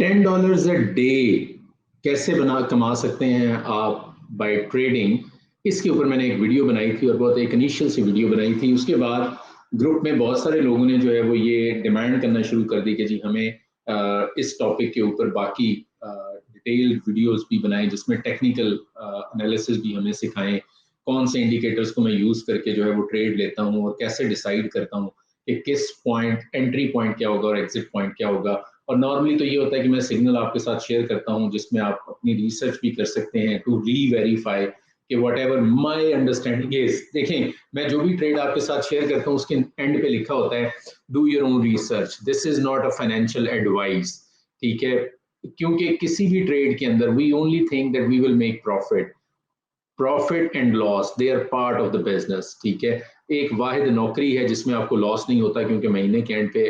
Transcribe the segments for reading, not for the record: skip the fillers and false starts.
$10 a day कैसे कमा सकते हैं आप बाय ट्रेडिंग। इसके ऊपर मैंने एक वीडियो बनाई थी और बहुत एक इनिशियल सी वीडियो बनाई थी। उसके बाद ग्रुप में बहुत सारे लोगों ने जो है वो ये डिमांड करना शुरू कर दी कि जी हमें इस टॉपिक के ऊपर बाकी डिटेल्ड वीडियोस भी बनाएं जिसमें टेक्निकल एनालिसिस भी हमें सिखाएं, कौन से इंडिकेटर्स को मैं यूज करके जो है वो ट्रेड लेता हूँ और कैसे डिसाइड करता हूँ कि किस पॉइंट एंट्री पॉइंट क्या होगा और एग्जिट पॉइंट क्या होगा। और नॉर्मली तो ये होता है कि मैं सिग्नल आपके साथ शेयर करता हूं जिसमें आप अपनी रिसर्च भी कर सकते हैं टू री वेरीफाई कि what ever my understanding is. देखें, मैं जो भी ट्रेड आपके साथ शेयर करता हूं उसके एंड पे लिखा होता है do your own research, this is not a financial advice. ठीक है, क्योंकि किसी भी ट्रेड के अंदर we only think that we will make profit. Profit and loss they are part of the business. ठीक है, एक वाहिद नौकरी है जिसमें आपको लॉस नहीं होता क्योंकि महीने के एंड पे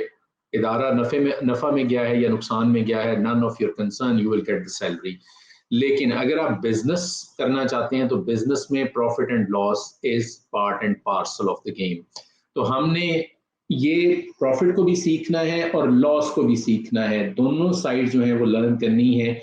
इदारा नफा में गया है या नुकसान में गया है, none of your concern, you will get the salary. लेकिन अगर आप बिजनेस करना चाहते हैं तो बिजनेस में profit and loss is part and parcel of the game. तो हमने ये प्रॉफिट को भी सीखना है और लॉस को भी सीखना है, दोनों साइड जो है वो लर्न करनी है।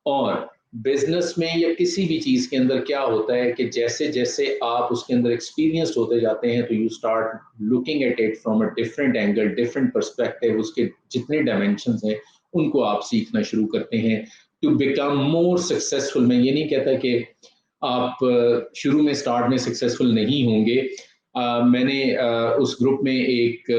और बिजनेस में या किसी भी चीज के अंदर क्या होता है कि जैसे जैसे आप उसके अंदर एक्सपीरियंस्ड होते जाते हैं तो you start looking at it from a different angle, different perspective. उसके जितने डायमेंशंस हैं उनको आप सीखना शुरू करते हैं टू बिकम मोर सक्सेसफुल। मैं ये नहीं कहता कि आप शुरू में स्टार्ट में सक्सेसफुल नहीं होंगे। मैंने उस ग्रुप में एक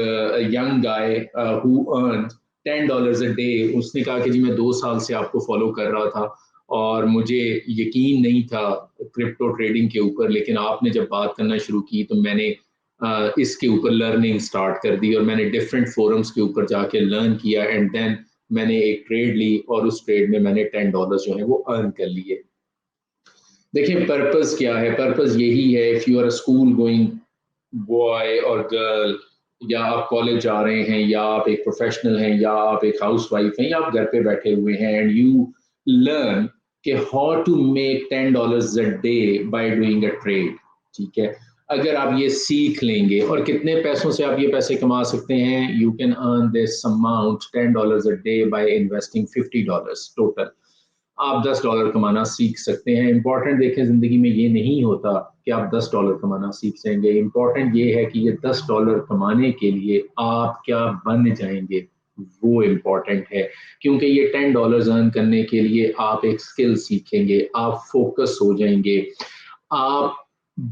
young guy who earn $10 a day, उसने कहा कि जी मैं 2 साल से आपको फॉलो कर रहा था और मुझे यकीन नहीं था क्रिप्टो ट्रेडिंग के ऊपर, लेकिन आपने जब बात करना शुरू की तो मैंने इसके ऊपर लर्निंग स्टार्ट कर दी और मैंने डिफरेंट फोरम्स के ऊपर जाके लर्न किया एंड देन मैंने एक ट्रेड ली और उस ट्रेड में मैंने $10 जो है वो अर्न कर लिए। देखिए पर्पस क्या है, पर्पस यही है, if you are a school going boy और गर्ल, या आप कॉलेज जा रहे हैं, या आप एक प्रोफेशनल हैं, या आप एक हाउस वाइफ हैं, या आप घर पे बैठे हुए हैं एंड यू लर्न कि how to make $10 a day by doing a trade. ठीक है, अगर आप ये सीख लेंगे और कितने पैसों से आप ये पैसे कमा सकते हैं, you can earn this amount $10 a day by investing $50 total. आप $10 कमाना सीख सकते हैं। इंपॉर्टेंट देखें, जिंदगी में ये नहीं होता कि आप $10 कमाना सीख जाएंगे। इंपॉर्टेंट ये है कि ये $10 कमाने के लिए आप क्या बन जाएंगे, वो इम्पोर्टेंट है। क्योंकि ये $10 अर्न करने के लिए आप एक स्किल सीखेंगे, आप फोकस हो जाएंगे, आप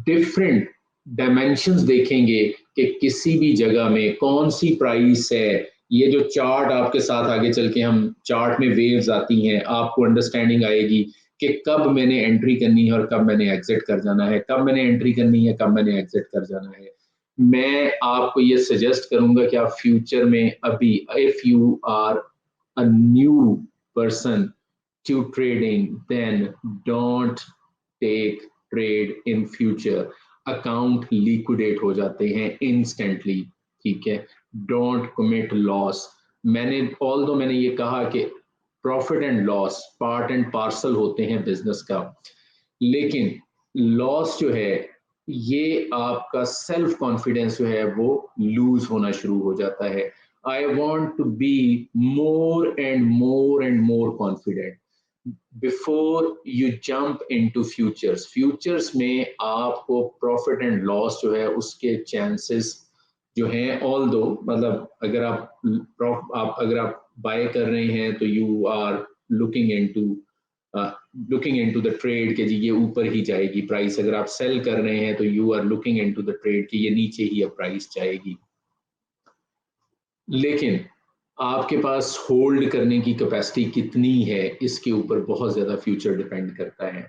डिफरेंट डायमेंशंस देखेंगे कि किसी भी जगह में कौन सी प्राइस है। ये जो चार्ट आपके साथ आगे चल के हम चार्ट में वेव्स आती हैं, आपको अंडरस्टैंडिंग आएगी कि कब मैंने एंट्री करनी है और कब मैंने एग्जिट कर जाना है, कब मैंने एंट्री करनी है, कब मैंने एग्जिट कर जाना है। मैं आपको ये सजेस्ट करूंगा कि आप फ्यूचर में अभी, if you are a new person to trading, then don't take trade in future। Account liquidate हो जाते हैं इंस्टेंटली। ठीक है, डोंट कमिट लॉस। मैंने ये कहा कि profit and loss part and parcel होते हैं बिजनेस का, लेकिन लॉस जो है ये आपका सेल्फ कॉन्फिडेंस जो है वो लूज होना शुरू हो जाता है। I want to be more and more confident before you jump into futures. Futures में आपको प्रॉफिट एंड लॉस जो है उसके चांसेस जो हैं, ऑल दो मतलब अगर आप बाय कर रहे हैं तो you are looking into looking into the trade कि जी ये ऊपर ही जाएगी प्राइस। अगर आप सेल कर रहे हैं तो you are looking into the trade कि ये नीचे ही अब प्राइस जाएगी। लेकिन आपके पास होल्ड करने की कैपेसिटी कितनी है इसके ऊपर बहुत ज़्यादा फ्यूचर डिपेंड करता है।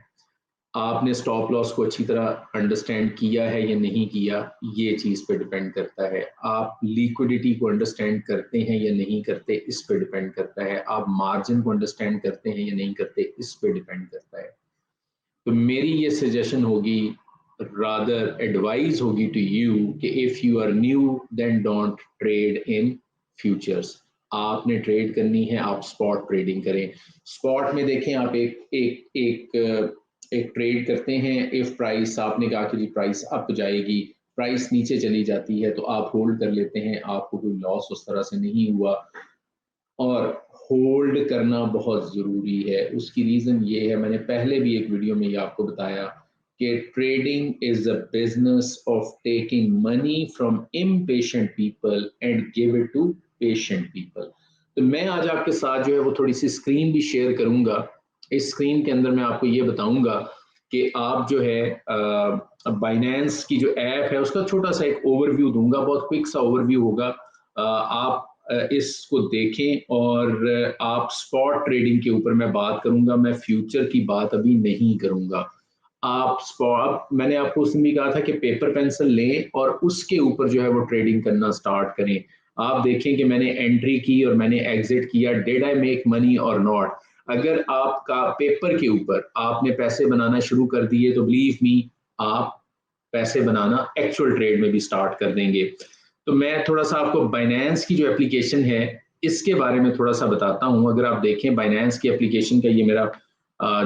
आपने स्टॉप लॉस को अच्छी तरह अंडरस्टैंड किया है या नहीं किया, ये चीज़ पे डिपेंड करता है। आप लिक्विडिटी को अंडरस्टैंड करते हैं या नहीं करते, इस पे डिपेंड करता है। आप मार्जिन को अंडरस्टैंड करते हैं या नहीं करते, इस पे डिपेंड करता है। तो मेरी ये सजेशन होगी, रादर एडवाइस होगी टू यू कि if you are new then don't trade in futures. आपने ट्रेड करनी है, आप स्पॉट ट्रेडिंग करें। स्पॉट में देखें, आप एक ट्रेड करते हैं, इफ प्राइस आपने कहा कि जी प्राइस अप जाएगी, प्राइस नीचे चली जाती है तो आप होल्ड कर लेते हैं, आपको कोई लॉस उस तरह से नहीं हुआ। और होल्ड करना बहुत ज़रूरी है। उसकी रीज़न ये है, मैंने पहले भी एक वीडियो में ये आपको बताया कि trading is a business of taking money from impatient people and give it to patient people. तो मैं आज आपके साथ जो है वो थोड़ी सी स्क्रीन भी शेयर करूँगा। इस स्क्रीन के अंदर मैं आपको ये बताऊँगा कि आप जो है बाइनेंस की जो ऐप है उसका छोटा सा एक ओवरव्यू दूँगा, बहुत क्विक सा ओवरव्यू होगा। आप इसको देखें और आप स्पॉट ट्रेडिंग के ऊपर मैं बात करूंगा, मैं फ्यूचर की बात अभी नहीं करूंगा। आप स्पॉट, मैंने आपको उसमें भी कहा था कि पेपर पेंसिल लें और उसके ऊपर जो है वो ट्रेडिंग करना स्टार्ट करें। आप देखें कि मैंने एंट्री की और मैंने एग्जिट किया, डिड आई मेक मनी और नॉट। अगर आपका पेपर के ऊपर आपने पैसे बनाना शुरू कर दिए तो बिलीव मी, आप पैसे बनाना एक्चुअल ट्रेड में भी स्टार्ट कर देंगे। तो मैं थोड़ा सा आपको बाइनेंस की जो एप्लीकेशन है इसके बारे में थोड़ा सा बताता हूँ। अगर आप देखें बाइनेंस की एप्लीकेशन का, ये मेरा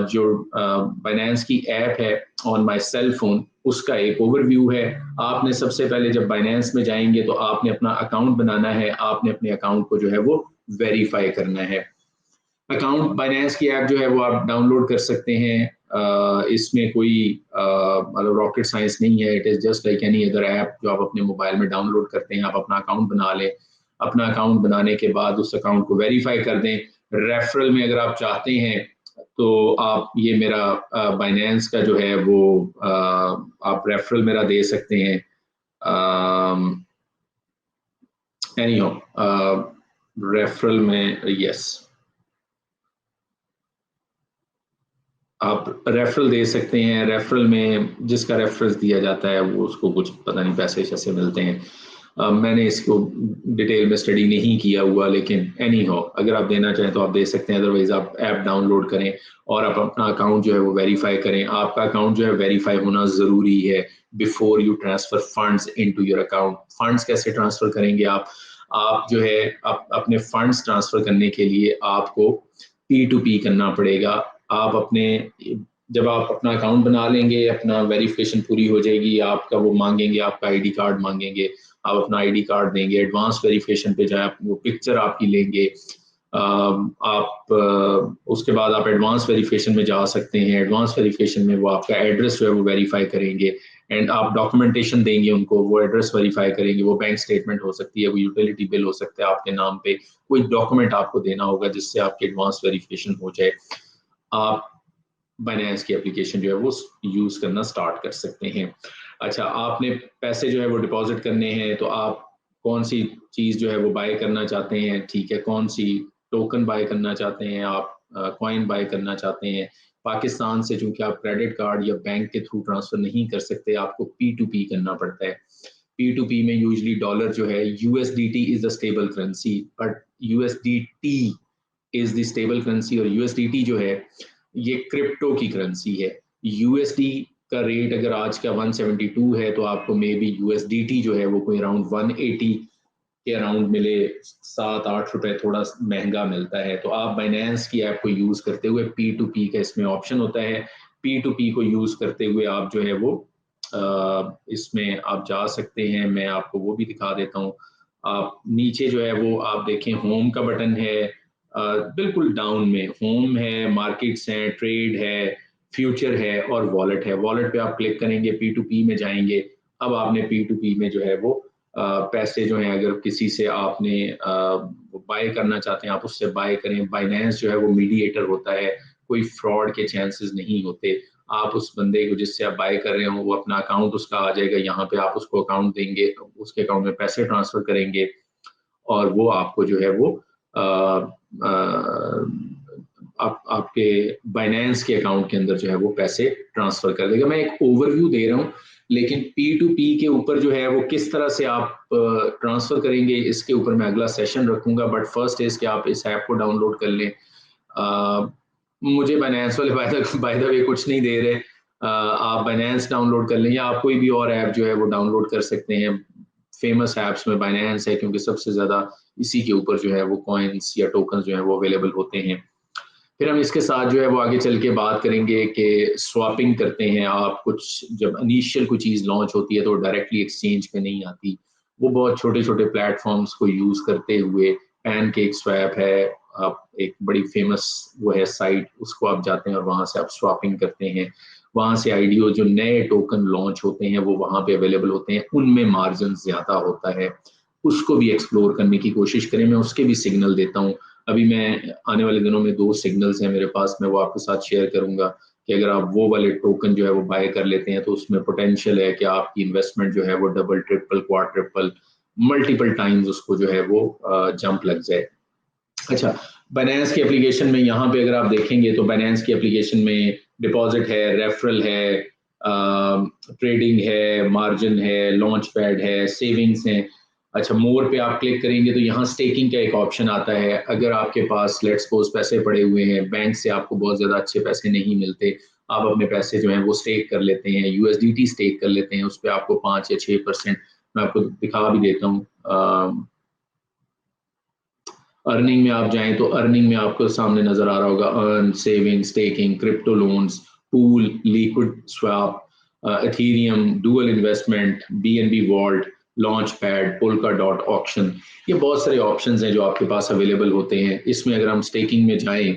जो बाइनेंस की ऐप है ऑन माय सेल फोन, उसका एक ओवरव्यू है। आपने सबसे पहले जब बाइनेंस में जाएंगे तो आपने अपना अकाउंट बनाना है, आपने अपने अकाउंट को जो है वो वेरीफाई करना है। अकाउंट बाइनेंस की ऐप जो है वो आप डाउनलोड कर सकते हैं। इसमें कोई मतलब रॉकेट साइंस नहीं है, it is just like any other app जो आप अपने मोबाइल में डाउनलोड करते हैं। आप अपना अकाउंट बना लें, अपना अकाउंट बनाने के बाद उस अकाउंट को वेरीफाई कर दें। रेफरल में अगर आप चाहते हैं तो आप ये मेरा बाइनेंस का जो है वो आप रेफरल मेरा दे सकते हैं। एनीहाउ रेफरल में यस, आप रेफरल दे सकते हैं। रेफरल में जिसका रेफरेंस दिया जाता है वो उसको कुछ पता नहीं पैसे शैसे मिलते हैं। मैंने इसको डिटेल में स्टडी नहीं किया हुआ, लेकिन एनी हो, अगर आप देना चाहें तो आप दे सकते हैं। अदरवाइज आप ऐप डाउनलोड करें और आप अपना अकाउंट जो है वो वेरीफाई करें। आपका अकाउंट जो है वेरीफाई होना ज़रूरी है before you transfer funds into your account. Funds कैसे ट्रांसफ़र करेंगे आप जो है अपने फंड्स ट्रांसफ़र करने के लिए आपको P2P करना पड़ेगा। आप अपने, जब आप अपना अकाउंट बना लेंगे, अपना वेरिफिकेशन पूरी हो जाएगी, आपका वो मांगेंगे, आपका आईडी कार्ड मांगेंगे, आप अपना आईडी कार्ड देंगे। एडवांस वेरिफिकेशन पे जाए, वो पिक्चर आपकी लेंगे। आप उसके बाद आप एडवांस वेरिफिकेशन में जा सकते हैं। एडवांस वेरिफिकेशन में वो आपका एड्रेस जो है वो वेरीफाई करेंगे एंड आप डॉक्यूमेंटेशन देंगे उनको, वो एड्रेस वेरीफाई करेंगे। वो बैंक स्टेटमेंट हो सकती है, वो यूटिलिटी बिल हो सकता है आपके नाम पे, कोई डॉक्यूमेंट आपको देना होगा जिससे आपकी एडवांस वेरिफिकेशन हो जाए। आप बाइनेंस की एप्लीकेशन जो है वो यूज करना स्टार्ट कर सकते हैं। अच्छा, आपने पैसे जो है वो डिपॉजिट करने हैं तो आप कौन सी चीज जो है वो बाय करना चाहते हैं, ठीक है, कौन सी टोकन बाय करना चाहते हैं, आप कॉइन बाय करना चाहते हैं। पाकिस्तान से चूंकि आप क्रेडिट कार्ड या बैंक के थ्रू ट्रांसफर नहीं कर सकते, आपको P2P करना पड़ता है। P2P में यूजली डॉलर जो है, USDT is the stable currency, but USDT is the stable currency, और USDT जो है ये क्रिप्टो की करेंसी है। यूएसडी का रेट अगर आज का 172 है तो आपको मे बी यूएसडीटी जो है वो कोई अराउंड 180 के अराउंड मिले, 7-8 रुपए थोड़ा महंगा मिलता है। तो आप बाइनेंस की ऐप को यूज करते हुए P2P का इसमें ऑप्शन होता है, P2P को यूज करते हुए आप जो है वो इसमें आप जा सकते हैं। मैं आपको वो भी दिखा देता हूँ। आप नीचे जो है वो आप देखें, होम का बटन है, बिल्कुल डाउन में होम है, मार्केट्स हैं, ट्रेड है, फ्यूचर है और वॉलेट है। वॉलेट पे आप क्लिक करेंगे, P2P में जाएंगे। अब आपने P2P में जो है वो पैसे जो हैं, अगर किसी से आपने बाय करना चाहते हैं आप उससे बाय करें। बाइनेंस जो है वो मीडिएटर होता है, कोई फ्रॉड के चांसेस नहीं होते। आप उस बंदे को जिससे आप बाय कर रहे हो वो अपना अकाउंट उसका आ जाएगा, यहाँ पे आप उसको अकाउंट देंगे, उसके अकाउंट में पैसे ट्रांसफर करेंगे और वो आपको जो है वो आपके बाइनेंस के अकाउंट के अंदर जो है वो पैसे ट्रांसफर कर देगा। मैं एक ओवरव्यू दे रहा हूँ, लेकिन P2P के ऊपर जो है वो किस तरह से आप ट्रांसफर करेंगे इसके ऊपर मैं अगला सेशन रखूंगा। बट फर्स्ट इज कि आप इस ऐप को डाउनलोड कर लें। मुझे बाइनेंस वाले बाय द वे कुछ नहीं दे रहे। आप बाइनेंस डाउनलोड कर लें या आप कोई भी और ऐप जो है वो डाउनलोड कर सकते हैं। फेमस ऐप्स में बाइनेंस है क्योंकि सबसे ज्यादा इसी के ऊपर जो है वो कॉइन्स या टोकन जो है वो अवेलेबल होते हैं। फिर हम इसके साथ जो है वो आगे चल के बात करेंगे कि स्वापिंग करते हैं आप। कुछ जब इनिशियल कोई चीज़ लॉन्च होती है तो डायरेक्टली एक्सचेंज पे नहीं आती, वो बहुत छोटे छोटे प्लेटफॉर्म्स को यूज़ करते हुए, पैनकेक स्वैप है, आप एक बड़ी फेमस वो है साइट, उसको आप जाते हैं और वहाँ से आप स्वैपिंग करते हैं। वहाँ से आईडीओ जो नए टोकन लॉन्च होते हैं वो वहाँ पे अवेलेबल होते हैं, उनमें मार्जिन ज़्यादा होता है, उसको भी एक्सप्लोर करने की कोशिश करें। मैं उसके भी सिग्नल देता हूँ। अभी मैं आने वाले दिनों में 2 सिग्नल्स हैं मेरे पास, मैं वो आपके साथ शेयर करूँगा कि अगर आप वो वाले टोकन जो है वो बाय कर लेते हैं तो उसमें पोटेंशियल है कि आपकी इन्वेस्टमेंट जो है वो double, triple, quadruple, multiple times उसको जो है वो जंप लग जाए। अच्छा, बाइनेंस की एप्लीकेशन में यहाँ पे अगर आप देखेंगे तो बाइनेंस की एप्लीकेशन में डिपॉजिट है, रेफरल है, ट्रेडिंग है, मार्जिन है, लॉन्च पैड है, सेविंग्स हैं। अच्छा, मोर पे आप क्लिक करेंगे तो यहाँ स्टेकिंग का एक ऑप्शन आता है। अगर आपके पास लेट्स सपोज पैसे पड़े हुए हैं, बैंक से आपको बहुत ज़्यादा अच्छे पैसे नहीं मिलते, आप अपने पैसे जो हैं वो स्टेक कर लेते हैं, यूएसडीटी स्टेक कर लेते हैं, उस पे आपको 5 या 6% मैं आपको दिखा भी देता हूँ। अर्निंग में आप जाएं तो अर्निंग में आपको सामने नजर आ रहा होगा earn, saving, staking, crypto loans, pool, liquid swap, Ethereum, dual investment, BNB vault, launch pad, Polkadot auction. ये बहुत सारे ऑप्शंस हैं जो आपके पास अवेलेबल होते हैं। इसमें अगर हम स्टेकिंग में जाएं,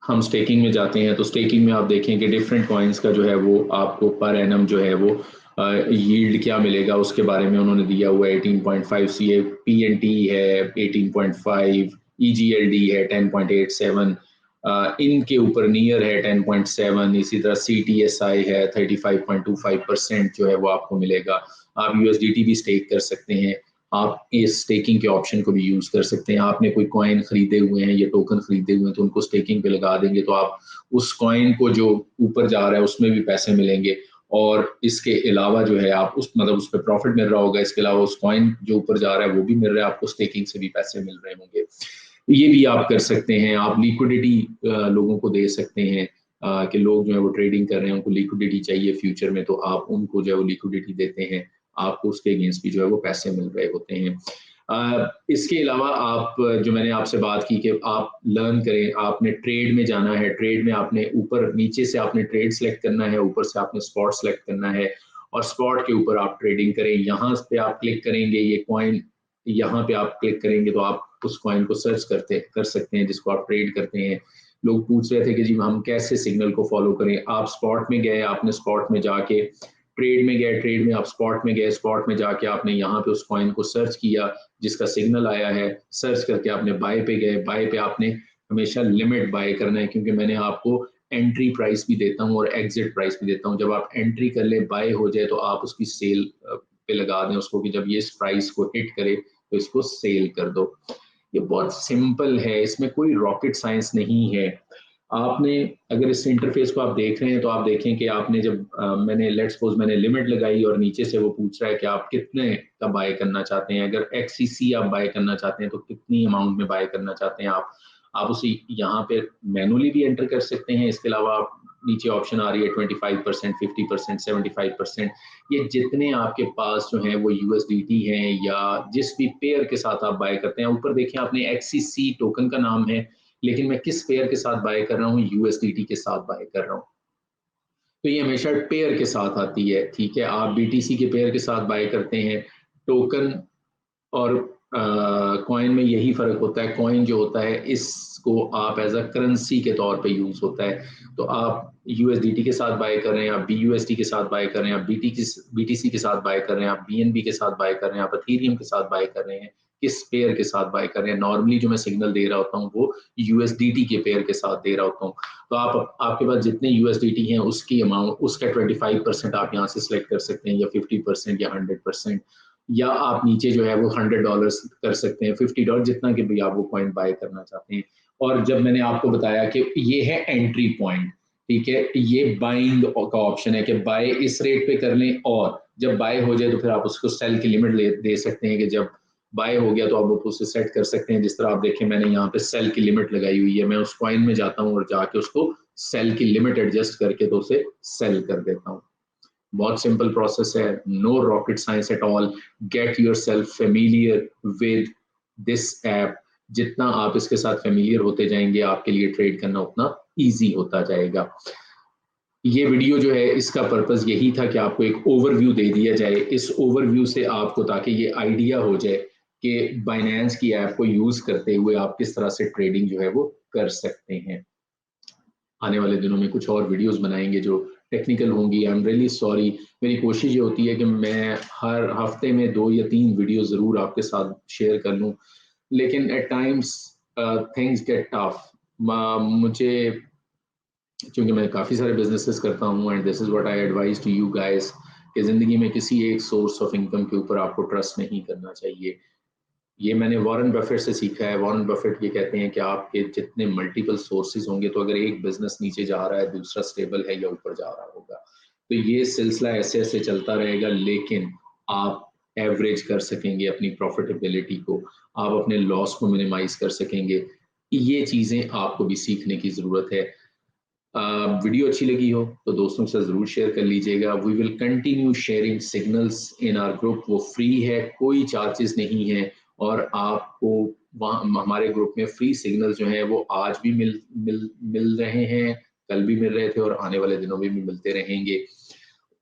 हम स्टेकिंग में जाते हैं तो स्टेकिंग में आप देखें कि डिफरेंट कॉइन्स का जो है वो आपको पर एनम जो है वो यील्ड क्या मिलेगा उसके बारे में उन्होंने दिया हुआ है। 18.5 सी ए पी एन टी है, 18.5 ई जी एल डी है, 10.87 इनके ऊपर नियर है 10.7, इसी तरह सी टी एस आई है 35.25% जो है वो आपको मिलेगा। आप यूएसडीटी भी स्टेक कर सकते हैं, आप इस स्टेकिंग के ऑप्शन को भी यूज कर सकते हैं। आपने कोई कॉइन खरीदे हुए हैं या टोकन खरीदे हुए हैं तो उनको स्टेकिंग पे लगा देंगे तो आप उस कॉइन को जो ऊपर जा रहा है उसमें भी पैसे मिलेंगे, और इसके अलावा जो है आप उस मतलब उस पर प्रॉफिट मिल रहा होगा, इसके अलावा उस कॉइन जो ऊपर जा रहा है वो भी मिल रहा है, आपको स्टेकिंग से भी पैसे मिल रहे होंगे। ये भी आप कर सकते हैं। आप लिक्विडिटी लोगों को दे सकते हैं कि लोग जो है वो ट्रेडिंग कर रहे हैं, उनको लिक्विडिटी चाहिए फ्यूचर में, तो आप उनको जो है वो लिक्विडिटी देते हैं, आपको उसके अगेंस्ट भी जो है वो पैसे मिल रहे होते हैं। इसके अलावा आप जो मैंने आपसे बात की कि आप लर्न करें, आपने ट्रेड में जाना है, ट्रेड में आपने ऊपर नीचे से आपने ट्रेड सेलेक्ट करना है, ऊपर से आपने स्पॉट सेलेक्ट करना है और स्पॉट के ऊपर आप ट्रेडिंग करें। यहाँ पे आप क्लिक करेंगे, ये कॉइन यहाँ पे आप क्लिक करेंगे तो आप उस कॉइन को सर्च कर सकते हैं जिसको आप ट्रेड करते हैं। लोग पूछ रहे थे कि जी हम कैसे सिग्नल को फॉलो करें। आप स्पॉट में गए, आपने स्पॉट में जाके ट्रेड में गए, ट्रेड में आप स्पॉट में गए, स्पॉट में जाके आपने यहाँ पे उस कॉइन को सर्च किया जिसका सिग्नल आया है, सर्च करके आपने बाय पे गए। बाय पे आपने हमेशा लिमिट बाय करना है, क्योंकि मैंने आपको एंट्री प्राइस भी देता हूँ और एग्जिट प्राइस भी देता हूँ। जब आप एंट्री कर ले, बाय हो जाए तो आप उसकी सेल पे लगा दें उसको कि जब ये इस प्राइस को हिट करे तो इसको सेल कर दो। ये बहुत सिंपल है, इसमें कोई रॉकेट साइंस नहीं है। आपने अगर इस इंटरफेस को आप देख रहे हैं तो आप देखें कि आपने जब मैंने लेट्स सपोज मैंने लिमिट लगाई और नीचे से वो पूछ रहा है कि आप कितने का बाय करना चाहते हैं। अगर XCC आप बाय करना चाहते हैं तो कितनी अमाउंट में बाय करना चाहते हैं आप उसे यहाँ पे मैनुअली भी एंटर कर सकते हैं। इसके अलावा आप नीचे ऑप्शन आ रही है 25%, 50%, 75%। ये जितने आपके पास जो है वो USDT हैं या जिस भी पेयर के साथ आप बाय करते हैं, ऊपर देखें आपने XCC टोकन का नाम है, लेकिन मैं किस पेयर के साथ बाय कर रहा हूँ, USDT के साथ बाय कर रहा हूँ। तो ये हमेशा पेयर के साथ आती है, ठीक है। आप BTC के पेयर के साथ बाय करते हैं। टोकन और कॉइन में यही फर्क होता है। कॉइन जो होता है इसको आप एज अ करेंसी के तौर पे यूज होता है, तो आप USDT के साथ बाय कर रहे हैं, आप BUSD के साथ बाय कर रहे हैं, आप BTC के साथ बाय कर रहे हैं, आप BNB के साथ बाय कर रहे हैं, आप एथेरियम के साथ बाय कर रहे हैं, किस पेयर के साथ बाय कर रहे हैं। नॉर्मली जो मैं सिग्नल दे रहा होता हूँ वो USDT के पेयर के साथ दे रहा होता हूँ। तो आपके पास जितने USDT हैं उसकी अमाउंट, उसका 25% आप यहाँ से सिलेक्ट कर सकते हैं, या 50% या 100%, या आप नीचे जो है वो $100 कर सकते हैं, $50 जितना कि भी आप वो पॉइंट बाय करना चाहते हैं। और जब मैंने आपको बताया कि ये है एंट्री पॉइंट, ठीक है, ये बाइंग का ऑप्शन है कि बाय इस रेट पे कर लें, और जब बाय हो जाए तो फिर आप उसको सेल की लिमिट दे सकते हैं कि जब बाय हो गया तो आप उसे सेट कर सकते हैं। जिस तरह आप देखें मैंने यहाँ पे सेल की लिमिट लगाई हुई है, मैं उस कॉइन में जाता हूँ और जाके उसको सेल की लिमिट एडजस्ट करके तो उसे सेल कर देता हूँ। बहुत सिंपल प्रोसेस है, no rocket science at all. Get yourself familiar with this app. जितना आप इसके साथ फेमिलियर होते जाएंगे आपके लिए ट्रेड करना उतना ईजी होता जाएगा। ये वीडियो जो है इसका पर्पस यही था कि आपको एक ओवरव्यू दे दिया जाए, इस ओवरव्यू से आपको ताकि ये आइडिया हो जाए कि बाइनेंस की ऐप को यूज करते हुए आप किस तरह से ट्रेडिंग जो है वो कर सकते हैं। आने वाले दिनों में कुछ और वीडियोस बनाएंगे जो टेक्निकल होंगी। आई एम रियली सॉरी, मेरी कोशिश ये होती है कि मैं हर हफ्ते में 2 या 3 वीडियो ज़रूर आपके साथ शेयर कर लूँ, लेकिन at times things get tough. मुझे, क्योंकि मैं काफ़ी सारे बिजनेसेस करता हूँ and this is what I advise to you guys कि ज़िंदगी में किसी एक सोर्स ऑफ इनकम के ऊपर आपको ट्रस्ट नहीं करना चाहिए। ये मैंने वॉरेन बफेट से सीखा है। वॉरेन बफेट ये कहते हैं कि आपके जितने मल्टीपल सोर्सेज होंगे, तो अगर एक बिजनेस नीचे जा रहा है दूसरा स्टेबल है या ऊपर जा रहा होगा, तो ये सिलसिला ऐसे ऐसे चलता रहेगा, लेकिन आप एवरेज कर सकेंगे अपनी प्रॉफिटेबिलिटी को, आप अपने लॉस को मिनिमाइज कर सकेंगे। ये चीज़ें आपको भी सीखने की ज़रूरत है। वीडियो अच्छी लगी हो तो दोस्तों के साथ ज़रूर शेयर कर लीजिएगा। We will continue sharing signals in our group. वो फ्री है, कोई चार्जेस नहीं है, और आपको वहाँ हमारे ग्रुप में फ्री सिग्नल जो हैं वो आज भी मिल रहे हैं, कल भी मिल रहे थे और आने वाले दिनों में भी मिलते रहेंगे।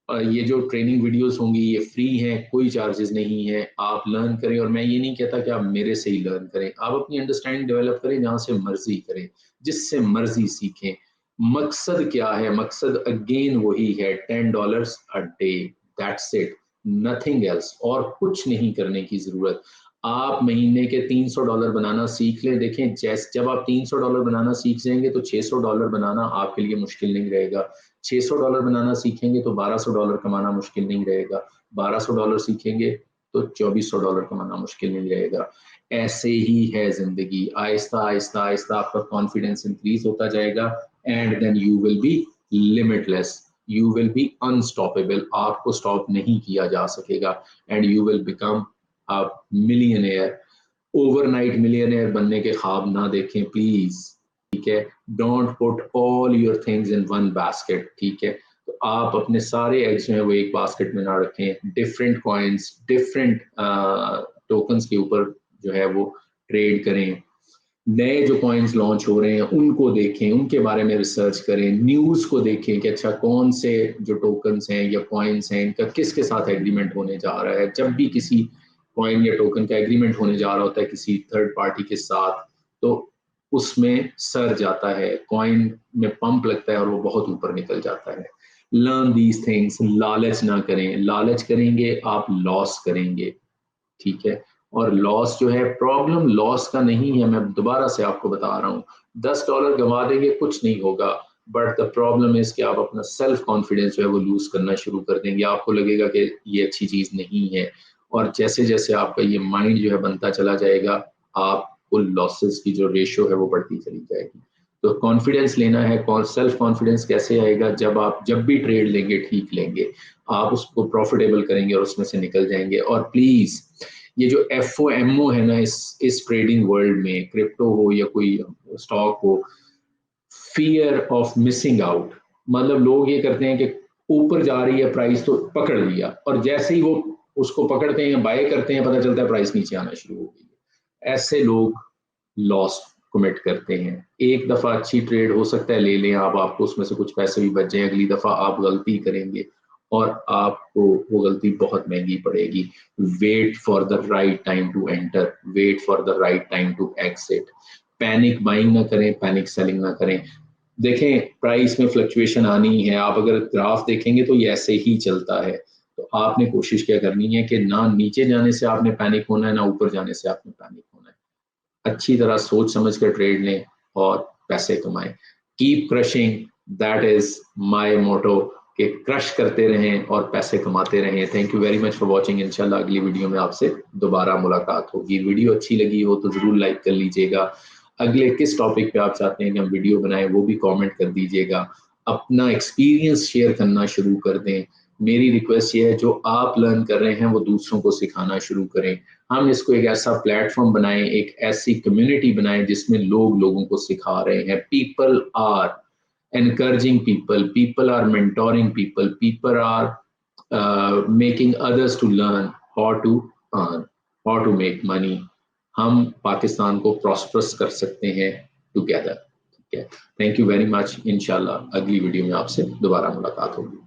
ये जो ट्रेनिंग वीडियोस होंगी ये फ्री हैं, कोई चार्जेस नहीं है। आप लर्न करें, और मैं ये नहीं कहता कि आप मेरे से ही लर्न करें, आप अपनी अंडरस्टैंडिंग डेवलप करें, जहाँ से मर्जी करें, जिससे मर्जी सीखें। मकसद क्या है? मकसद अगेन वही है, $10 a day, that's it, nothing else. और कुछ नहीं करने की जरूरत। आप महीने के $300 बनाना सीख लें। देखें, जब आप $300 बनाना सीख जाएंगे तो $600 बनाना आपके लिए मुश्किल नहीं रहेगा। $600 बनाना सीखेंगे तो $1200 कमाना मुश्किल नहीं रहेगा। $1200 सीखेंगे तो $2400 कमाना मुश्किल नहीं रहेगा। ऐसे ही है जिंदगी, आहिस्ता आहिस्ता आहिस्ता आपका कॉन्फिडेंस इंक्रीज होता जाएगा and then you will be limitless, you will be unstoppable. आपको स्टॉप नहीं किया जा सकेगा and you will become a millionaire. Overnight millionaire बनने के ख्वाब ना देखें प्लीज, ठीक है? Don't put all your things in one basket, ठीक है? तो आप अपने सारे एग्स जो है वो एक बास्केट में ना रखें। डिफरेंट कॉइन्स, डिफरेंट टोकन्स के ऊपर जो है वो ट्रेड करें। नए जो कॉइन्स लॉन्च हो रहे हैं उनको देखें, उनके बारे में रिसर्च करें, न्यूज़ को देखें कि अच्छा कौन से जो टोकन्स हैं या कॉइन्स हैं इनका किसके साथ एग्रीमेंट होने जा रहा है। जब भी किसी कॉइन या टोकन का एग्रीमेंट होने जा रहा होता है किसी थर्ड पार्टी के साथ, तो उसमें सर जाता है, कॉइन में पंप लगता है और वो बहुत ऊपर निकल जाता है। लर्न दीज थिंग्स, लालच ना करें, लालच करेंगे आप लॉस करेंगे, ठीक है? और लॉस जो है, प्रॉब्लम लॉस का नहीं है, मैं दोबारा से आपको बता रहा हूँ। $10 गंवा देंगे कुछ नहीं होगा, बट द प्रॉब्लम इज कि आप अपना सेल्फ कॉन्फिडेंस जो है वो लूज करना शुरू कर देंगे। आपको लगेगा कि ये अच्छी चीज नहीं है, और जैसे जैसे आपका ये माइंड जो है बनता चला जाएगा, आपको लॉसेस की जो रेशियो है वो बढ़ती चली जाएगी। तो कॉन्फिडेंस लेना है। सेल्फ कॉन्फिडेंस कैसे आएगा? जब भी ट्रेड लेंगे ठीक लेंगे, आप उसको प्रॉफिटेबल करेंगे और उसमें से निकल जाएंगे। और प्लीज, ये जो FOMO है ना, इस ट्रेडिंग वर्ल्ड में, क्रिप्टो हो या कोई स्टॉक हो, फियर ऑफ मिसिंग आउट, मतलब लोग ये करते हैं कि ऊपर जा रही है प्राइस तो पकड़ लिया, और जैसे ही वो उसको पकड़ते हैं, बाय करते हैं, पता चलता है प्राइस नीचे आना शुरू हो गई है। ऐसे लोग लॉस कमिट करते हैं। एक दफा अच्छी ट्रेड हो सकता है ले लें आप, आपको उसमें से कुछ पैसे भी बच जाए, अगली दफा आप गलती करेंगे और आपको वो गलती बहुत महंगी पड़ेगी। Wait for the right time to enter, wait for the right time to exit. Panic buying ना करें, पैनिक सेलिंग ना करें। देखें, प्राइस में फ्लक्चुएशन आनी है, आप अगर ग्राफ देखेंगे तो ये ऐसे ही चलता है। तो आपने कोशिश क्या करनी है कि ना नीचे जाने से आपने पैनिक होना है, ना ऊपर जाने से आपने पैनिक होना है। अच्छी तरह सोच समझ कर ट्रेड लें और पैसे कमाएं। Keep crushing, that is my motto, कि क्रश करते रहें और पैसे कमाते रहें। Thank you very much for watching. इंशाल्लाह अगली वीडियो में आपसे दोबारा मुलाकात होगी। वीडियो अच्छी लगी हो तो जरूर लाइक कर लीजिएगा। अगले किस टॉपिक पे आप चाहते हैं कि हम वीडियो बनाएं वो भी कमेंट कर दीजिएगा। अपना एक्सपीरियंस शेयर करना शुरू कर दें। मेरी रिक्वेस्ट ये है, जो आप लर्न कर रहे हैं वो दूसरों को सिखाना शुरू करें। हम इसको एक ऐसा प्लेटफॉर्म बनाएं, एक ऐसी कम्युनिटी बनाएं जिसमें लोग लोगों को सिखा रहे हैं। People are encouraging people are mentoring people are making others to learn how to earn, how to make money। हम पाकिस्तान को प्रॉस्परस कर सकते हैं टुगेदर। है। Thank you very much. इंशाल्लाह अगली वीडियो में आपसे दोबारा मुलाकात होगी।